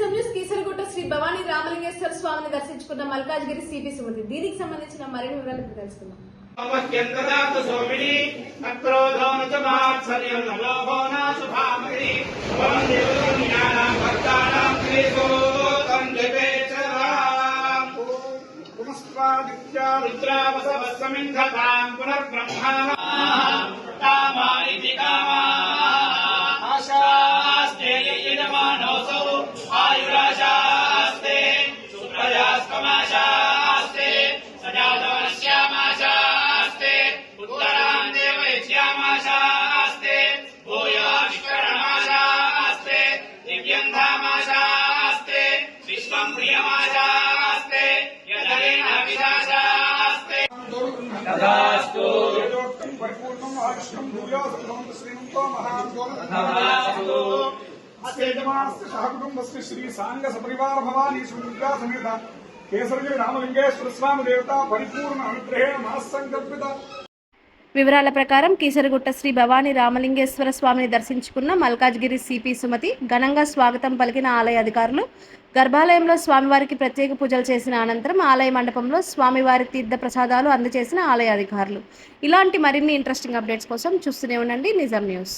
కీసరగుట్ట శ్రీ భవానీ రామలింగేశ్వర స్వామిని దర్శించుకున్న మల్కాజ్గిరి సిపి సుమతి. దీనికి సంబంధించిన మరిన్ని వివరాలు తెలుసుకుందాం. श्री सांग सपरिवार भवानी सुविद्या समेत केसरगिरि रामलिंगेश्वर स्वामी देवता परिपूर्ण अनुग्रहेण मनस्संकल्पित. వివరాల ప్రకారం కీసరగుట్ట శ్రీ భవానీ రామలింగేశ్వర స్వామిని దర్శించుకున్న మల్కాజ్గిరి సిపి సుమతి ఘనంగా స్వాగతం పలికిన ఆలయ అధికారులు గర్భాలయంలో స్వామివారికి ప్రత్యేక పూజలు చేసిన అనంతరం ఆలయ మండపంలో స్వామివారి తీర్థ ప్రసాదాలు అందజేసిన ఆలయ అధికారులు. ఇలాంటి మరిన్ని ఇంట్రెస్టింగ్ అప్డేట్స్ కోసం చూస్తూనే ఉండండి నిజం న్యూస్.